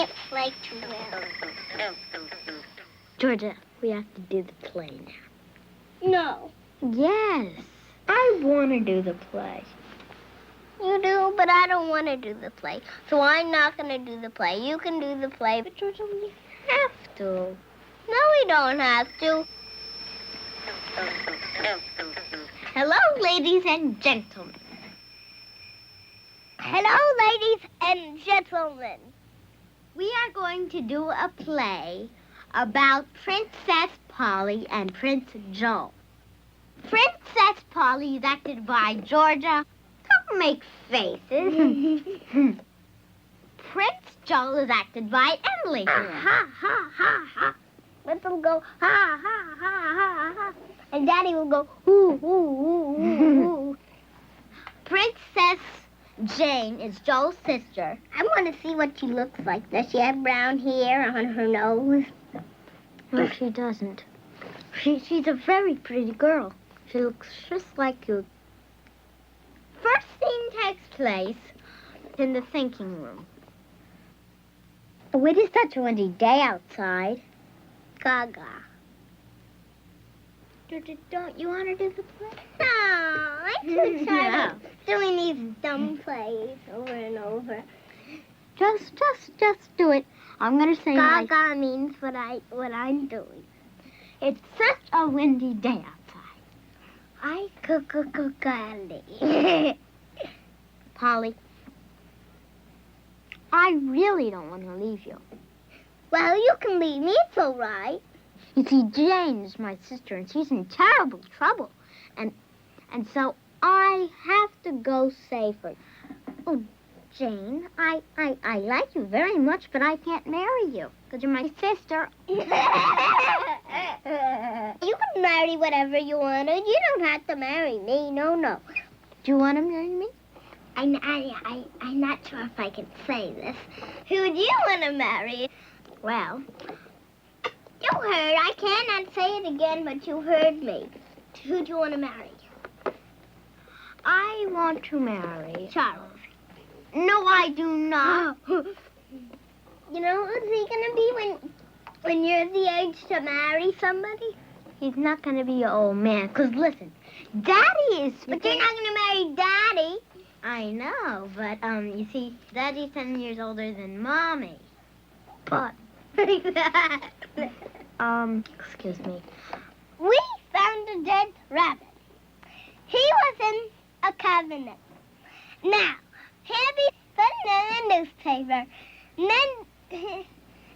can't play too well. Georgia, we have to do the play now. No. Yes. I want to do the play. You do, but I don't want to do the play. So I'm not going to do the play. You can do the play. But Georgia, we have to. No, we don't have to. Hello, ladies and gentlemen. Hello, ladies and gentlemen. We are going to do a play about Princess Polly and Prince Joel. Princess Polly is acted by Georgia. Don't make faces. Prince Joel is acted by Emily. Ha, ha, ha, ha. Let them go, ha, ha, ha, ha, ha. And Daddy will go, hoo, hoo, hoo, hoo, hoo. Princess Jane is Joel's sister. I want to see what she looks like. Does she have brown hair on her nose? No, she doesn't. She's a very pretty girl. She looks just like you. First scene takes place in the thinking room. Oh, it is such a windy day outside. Gaga. Don't you want to do the play? No, I'm too tired of No. doing these dumb plays over and over. Just do it. I'm gonna say Gaga means what I'm doing. It's such a windy day outside. I cook candy. Polly, I really don't want to leave you. Well, you can leave me. It's all right. You see, Jane is my sister, and she's in terrible trouble. And so I have to go save her. Oh, Jane, I like you very much, but I can't marry you because you're my sister. You can marry whatever you want to. You don't have to marry me. No. Do you want to marry me? I'm not sure if I can say this. Who would you want to marry? Well, you heard. I cannot say it again, but you heard me. Who do you want to marry? I want to marry Charles. No, I do not. You know who's he gonna be when you're the age to marry somebody? He's not gonna be an old man. 'Cause listen, Daddy is. But you're not gonna marry Daddy. I know, but you see, Daddy's 10 years older than Mommy. But excuse me. We found a dead rabbit. He was in a cabinet. Now, he'll be putting in a newspaper.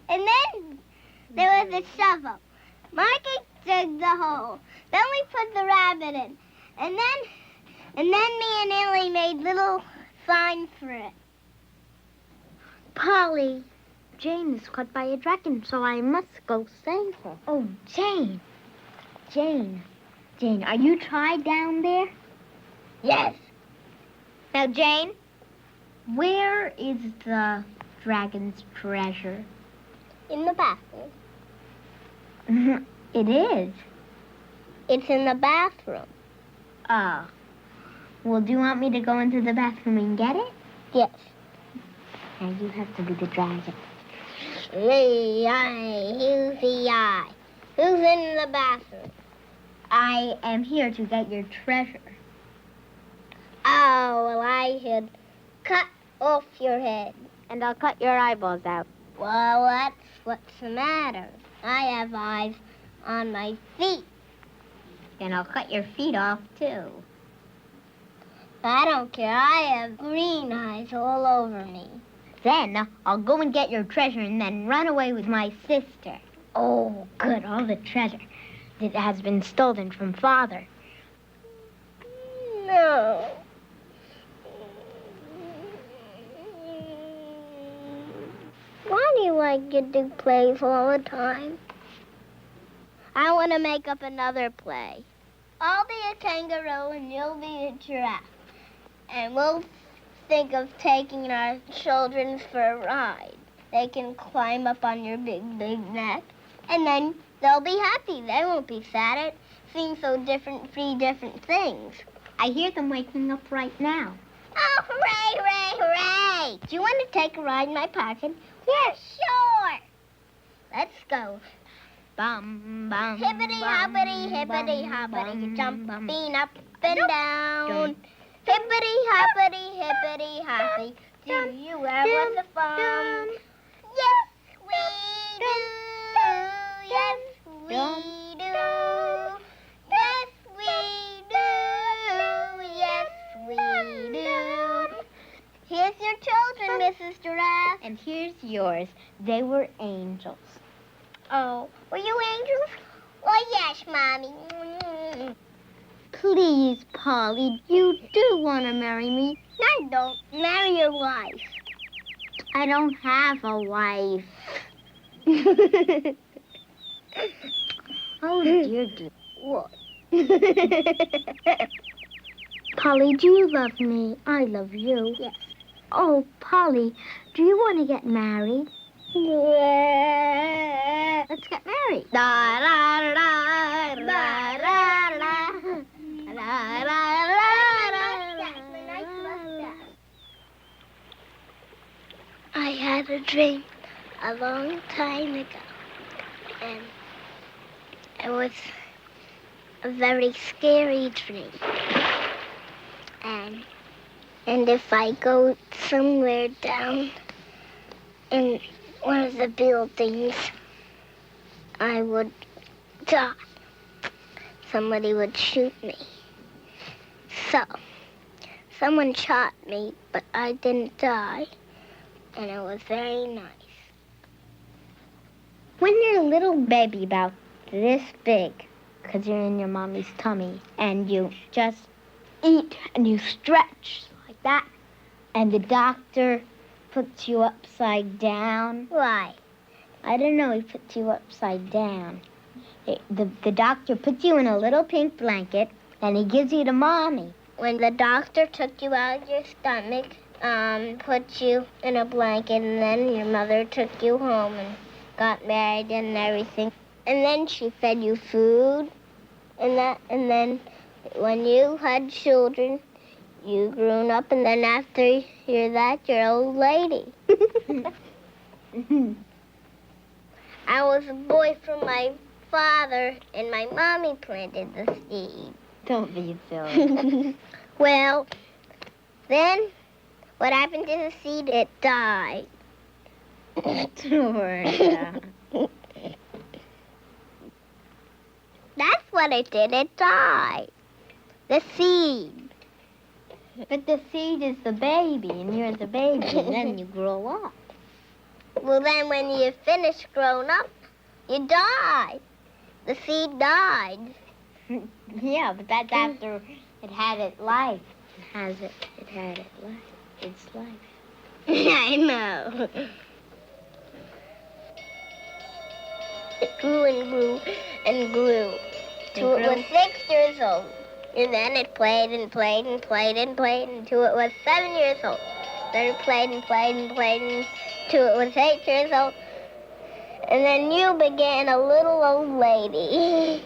And then there was a shovel. Marky dug the hole. Then we put the rabbit in. And then me and Ellie made little signs for it. Polly, Jane is caught by a dragon, so I must go save her. Oh, Jane, are you tied down there? Yes. Now, Jane, where is the dragon's treasure? In the bathroom. It is. It's in the bathroom. Oh. Well, do you want me to go into the bathroom and get it? Yes. Now, you have to be the dragon. Who's the eye? Who's in the bathroom? I am here to get your treasure. Oh, well, I should cut off your head. And I'll cut your eyeballs out. Well, what's the matter? I have eyes on my feet. And I'll cut your feet off, too. I don't care. I have green eyes all over me. Then I'll go and get your treasure and then run away with my sister. Oh, good. All the treasure that has been stolen from Father. No. Why do you like to do plays all the time? I want to make up another play. I'll be a kangaroo and you'll be a giraffe. And we'll think of taking our children for a ride. They can climb up on your big neck. And then they'll be happy. They won't be sad. It seems so different, three different things. I hear them waking up right now. Oh, hooray, hooray, hooray! Do you want to take a ride in my pocket? Yes, sure. Let's go. Bum, bum, Hippity hoppity, hippity hoppity, jumping up and down. Hippity hoppity, hippity hoppity. Do you ever have fun? Yes, we do. Yes, we do. Yes, we do. Yes, we do. Here's your children, Mrs. Giraffe. And here's yours. They were angels. Oh, were you angels? Oh, yes, Mommy. Please, Polly, you do want to marry me? I don't. Marry your wife. I don't have a wife. Oh, dear, dear. What? Polly, do you love me? I love you. Yes. Oh, Polly, do you want to get married? Let's get married. Da da da da da da da I had a dream a long time ago, and it was a very scary dream. And if I go somewhere down in one of the buildings, I would die. Somebody would shoot me. So, someone shot me, but I didn't die, and it was very nice. When you're a little baby about this big, because you're in your mommy's tummy, and you just eat and you stretch like that, and the doctor puts you upside down. Why? I don't know, he puts you upside down. The doctor puts you in a little pink blanket, and he gives you to Mommy. When the doctor took you out of your stomach, put you in a blanket, and then your mother took you home and got married and everything. And then she fed you food, and then when you had children, you grew up, and then after you're that, you're an old lady. I was a boy from my father, and my mommy planted the seed. Don't be silly. Well, then what happened to the seed? It died. Georgia. That's what it did. It died. The seed. But the seed is the baby, and you're the baby, and then you grow up. Well, then when you finish growing up, you die. The seed died. Yeah, but that's after it had its life. It had its life. I know. It grew and grew and grew till it was 6 years old. And then it played and played and played and played until it was 7 years old. Then it played and played and played until it was 8 years old. And then you began a little old lady.